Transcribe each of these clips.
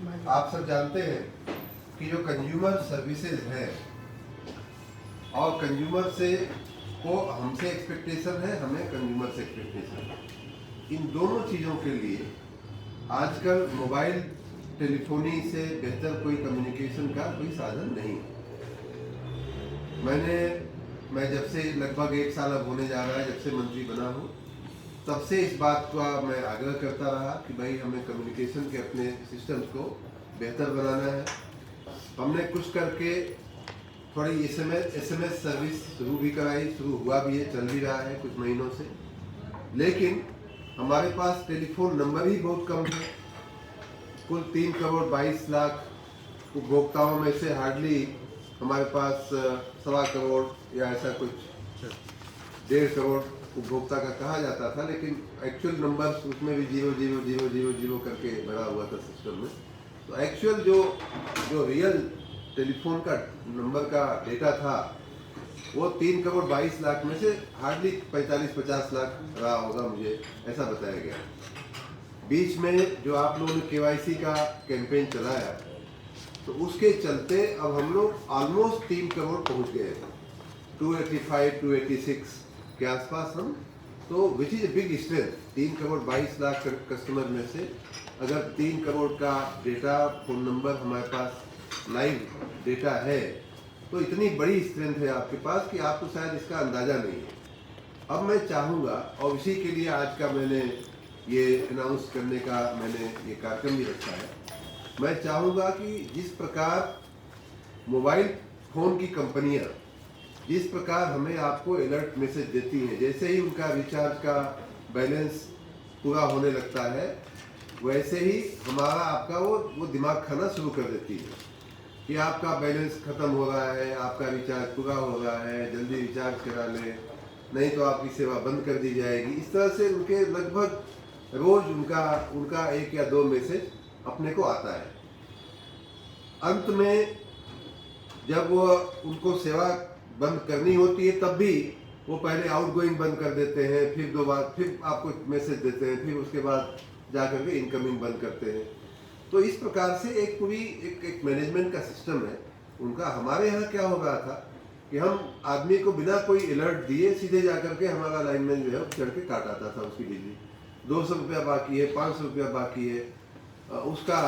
आप सब जानते हैं कि जो कंज्यूमर सर्विसेज हैं और कंज्यूमर से को हमसे एक्सपेक्टेशन है, हमें कंज्यूमर से एक्सपेक्टेशन है। इन दोनों चीज़ों के लिए आजकल मोबाइल टेलीफोनी से बेहतर कोई कम्युनिकेशन का कोई साधन नहीं है। मैं जब से लगभग 1 साल अब होने जा रहा है, जब से मंत्री बना हूँ, तब से इस बात का मैं आग्रह करता रहा कि भाई हमें कम्युनिकेशन के अपने सिस्टम्स को बेहतर बनाना है। हमने कुछ करके थोड़ी एसएमएस सर्विस शुरू भी कराई, शुरू हुआ भी है, चल भी रहा है कुछ महीनों से, लेकिन हमारे पास टेलीफोन नंबर ही बहुत कम है। कुल 3 करोड़ 22 लाख उपभोक्ताओं में से हार्डली हमारे पास 1.25 करोड़ या ऐसा कुछ 1.5 करोड़ उपभोक्ता का कहा जाता था, लेकिन एक्चुअल नंबर उसमें भी 00000 करके भरा हुआ था सिस्टम में। तो एक्चुअल जो रियल टेलीफोन का नंबर का डेटा था वो 3 करोड़ 22 लाख में से हार्डली 45-50 लाख रहा होगा, मुझे ऐसा बताया गया। बीच में जो आप लोगों ने केवाईसी का कैंपेन चलाया, तो उसके चलते अब हम लोग ऑलमोस्ट 3 करोड़ पहुंच गए थे, 285-286 के आसपास हम। तो which is a big strength. 3 crore 22 lakh customer में से अगर 3 करोड़ का डेटा फोन नंबर हमारे पास लाइव डेटा है, तो इतनी बड़ी स्ट्रेंथ है आपके पास कि आपको शायद इसका अंदाजा नहीं है। अब मैं चाहूँगा, और इसी के लिए आज का मैंने ये अनाउंस करने का मैंने ये कार्यक्रम भी रखा है, मैं चाहूँगा कि जिस प्रकार मोबाइल फ़ोन की कंपनियाँ जिस प्रकार हमें आपको अलर्ट मैसेज देती हैं, जैसे ही उनका रिचार्ज का बैलेंस पूरा होने लगता है, वैसे ही हमारा आपका वो दिमाग खाना शुरू कर देती है कि आपका बैलेंस ख़त्म हो रहा है, आपका रिचार्ज पूरा हो रहा है, जल्दी रिचार्ज करा लें, नहीं तो आपकी सेवा बंद कर दी जाएगी। इस तरह से उनके लगभग रोज़ उनका 1 या 2 मैसेज अपने को आता है। अंत में जब वो उनको सेवा बंद करनी होती है, तब भी वो पहले आउटगोइंग बंद कर देते हैं, फिर आपको मैसेज देते हैं, फिर उसके बाद जा करके इनकमिंग बंद करते हैं। तो इस प्रकार से एक पूरी एक मैनेजमेंट का सिस्टम है उनका। हमारे यहाँ क्या हो रहा था कि हम आदमी को बिना कोई अलर्ट दिए सीधे जा करके हमारा लाइनमैन जो है चढ़ के काट आता था उसकी बिजली। 200 रुपया बाकी है, 500 रुपया बाकी है, उसका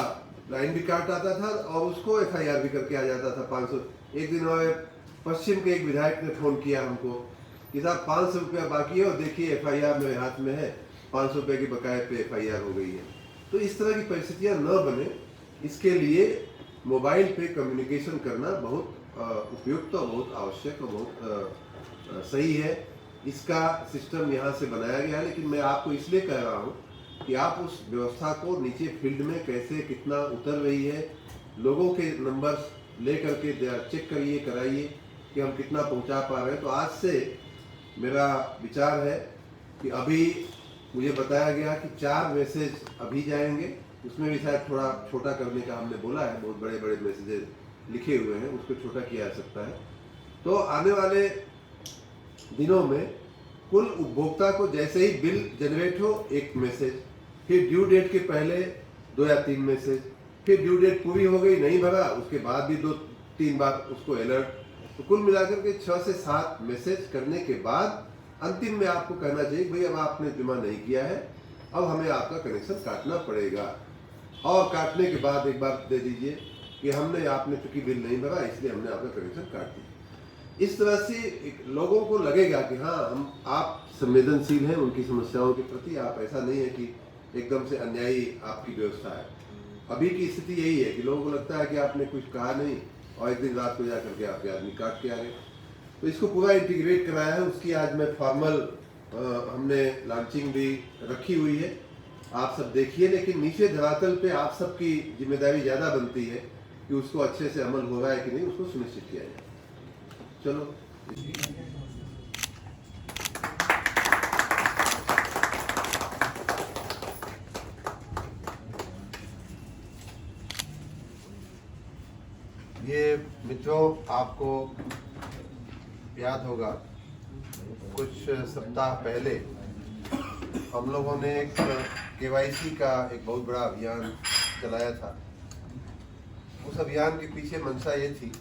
लाइन भी काट आता था और उसको FIR भी करके आ जाता था 500। एक दिन पश्चिम के एक विधायक ने फ़ोन किया हमको कि साहब 500 रुपया बाकी है और देखिए FIR मेरे हाथ में है, 500 रुपये की बकाये पे FIR हो गई है। तो इस तरह की परिस्थितियां न बने, इसके लिए मोबाइल पे कम्युनिकेशन करना बहुत उपयुक्त और बहुत आवश्यक और बहुत सही है। इसका सिस्टम यहाँ से बनाया गया है, लेकिन मैं आपको इसलिए कह रहा हूँ कि आप उस व्यवस्था को नीचे फील्ड में कैसे कितना उतर रही है, लोगों के नंबर्स ले करके चेक करिए, कराइए कि हम कितना पहुँचा पा रहे हैं। तो आज से मेरा विचार है कि अभी मुझे बताया गया कि 4 मैसेज अभी जाएंगे, उसमें भी शायद थोड़ा छोटा करने का हमने बोला है, बहुत बड़े बड़े मैसेजेस लिखे हुए हैं, उसको छोटा किया जा सकता है। तो आने वाले दिनों में कुल उपभोक्ता को जैसे ही बिल जनरेट हो 1 मैसेज, फिर ड्यू डेट के पहले 2 या 3 मैसेज, फिर ड्यू डेट पूरी हो गई नहीं भरा उसके बाद भी 2-3 बार उसको अलर्ट। तो कुल मिलाकर के 6 से 7 मैसेज करने के बाद अंतिम में आपको कहना चाहिए भाई अब आपने जमा नहीं किया है, अब हमें आपका कनेक्शन काटना पड़ेगा। और काटने के बाद एक बार दे दीजिए कि हमने आपने चूंकि बिल नहीं भरा इसलिए हमने आपका कनेक्शन काट दिया। इस तरह से लोगों को लगेगा कि हाँ आप संवेदनशील हैं उनकी समस्याओं के प्रति, आप ऐसा नहीं है कि एकदम से अन्यायी आपकी व्यवस्था है। अभी की स्थिति यही है कि लोगों को लगता है कि आपने कुछ कहा नहीं और एक दिन रात को जा करके आपके आदमी काट के आ गए। तो इसको पूरा इंटीग्रेट कराया है, उसकी आज मैं फॉर्मल हमने लॉन्चिंग भी रखी हुई है, आप सब देखिए। लेकिन नीचे धरातल पे आप सबकी जिम्मेदारी ज़्यादा बनती है कि उसको अच्छे से अमल हो रहा है कि नहीं, उसको सुनिश्चित किया जाए। चलो ये मित्रों, आपको याद होगा कुछ सप्ताह पहले हम लोगों ने एक KYC का एक बहुत बड़ा अभियान चलाया था उस अभियान के पीछे मंशा ये थी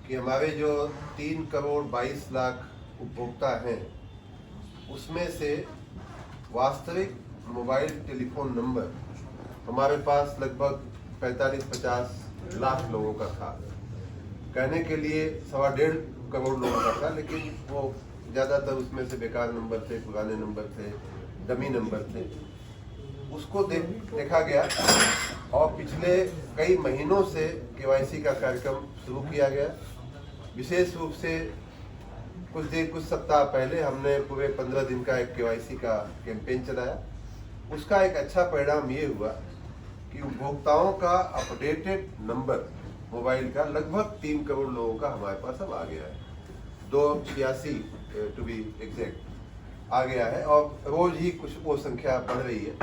कि हमारे जो 3 करोड़ 22 लाख उपभोक्ता हैं, उसमें से वास्तविक मोबाइल टेलीफोन नंबर हमारे पास लगभग 45-50 लाख लोगों का था। कहने के लिए 1.25 करोड़ लोगों का था, लेकिन वो ज़्यादातर उसमें से बेकार नंबर थे, पुराने नंबर थे, डमी नंबर थे। उसको देखा गया और पिछले कई महीनों से केवाईसी का कार्यक्रम शुरू किया गया। विशेष रूप से कुछ सप्ताह पहले हमने पूरे 15 दिन का एक केवाईसी का कैंपेन चलाया। उसका एक अच्छा परिणाम ये हुआ कि उपभोक्ताओं का अपडेटेड नंबर मोबाइल का लगभग 3 करोड़ लोगों का हमारे पास अब आ गया है। 286 टू बी एग्जैक्ट आ गया है और रोज ही कुछ वो संख्या बढ़ रही है।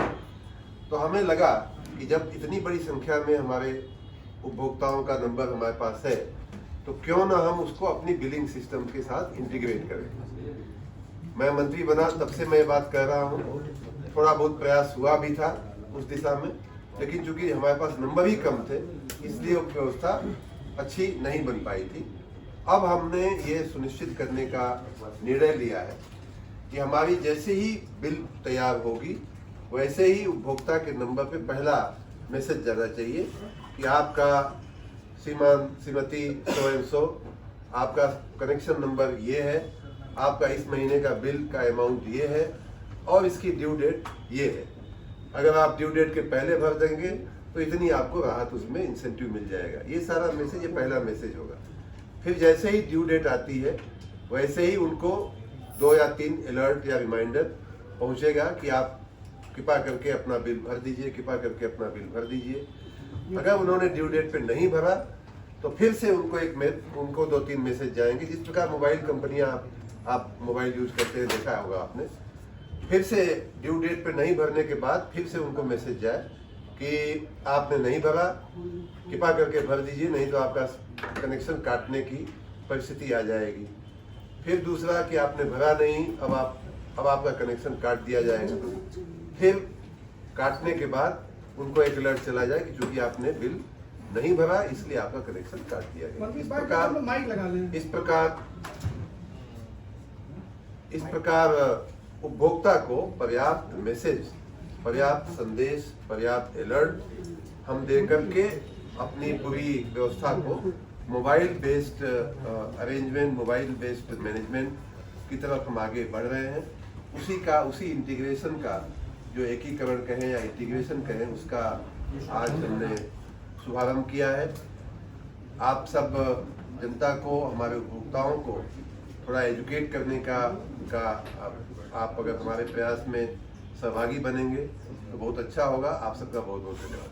तो हमें लगा कि जब इतनी बड़ी संख्या में हमारे उपभोक्ताओं का नंबर हमारे पास है, तो क्यों ना हम उसको अपनी बिलिंग सिस्टम के साथ इंटीग्रेट करें। मैं मंत्री बना तब से मैं बात कर रहा हूँ, थोड़ा बहुत प्रयास हुआ भी था उस दिशा में, लेकिन चूंकि हमारे पास नंबर ही कम थे, इसलिए वो व्यवस्था अच्छी नहीं बन पाई थी। अब हमने ये सुनिश्चित करने का निर्णय लिया है कि हमारी जैसे ही बिल तैयार होगी, वैसे ही उपभोक्ता के नंबर पे पहला मैसेज जाना चाहिए कि आपका श्रीमती सो आपका कनेक्शन नंबर ये है, आपका इस महीने का बिल का अमाउंट ये है और इसकी ड्यू डेट ये है। अगर आप ड्यू डेट के पहले भर देंगे तो इतनी आपको राहत, उसमें इंसेंटिव मिल जाएगा। ये सारा मैसेज, ये पहला मैसेज होगा। फिर जैसे ही ड्यू डेट आती है, वैसे ही उनको 2 या 3 अलर्ट या रिमाइंडर पहुंचेगा कि आप कृपा करके अपना बिल भर दीजिए, कृपा करके अपना बिल भर दीजिए। अगर उन्होंने ड्यू डेट पे नहीं भरा तो फिर से उनको 2-3 मैसेज जाएंगे। जिस प्रकार मोबाइल कंपनियां, आप मोबाइल यूज करते हैं, देखा होगा आपने, फिर से ड्यू डेट पे नहीं भरने के बाद फिर से उनको मैसेज जाए कि आपने नहीं भरा, कृपा करके भर दीजिए, नहीं तो आपका कनेक्शन काटने की परिस्थिति आ जाएगी। फिर दूसरा कि आपने भरा नहीं, अब आपका कनेक्शन काट दिया जाएगा। फिर काटने के बाद उनको एक अलर्ट चला जाए कि चूंकि आपने बिल नहीं भरा, इसलिए आपका कनेक्शन काट दिया गया। इस प्रकार उपभोक्ता को पर्याप्त मैसेज, पर्याप्त संदेश, पर्याप्त अलर्ट हम दे करके अपनी पूरी व्यवस्था को mobile based arrangement, mobile based management की तरफ हम आगे बढ़ रहे हैं। उसी इंटीग्रेशन का, जो एकीकरण कहें या इंटीग्रेशन कहें, उसका आज हमने शुभारंभ किया है। आप सब जनता को, हमारे उपभोक्ताओं को थोड़ा एजुकेट करने का आप अगर हमारे प्रयास में सहभागी बनेंगे तो बहुत अच्छा होगा। आप सबका बहुत बहुत धन्यवाद।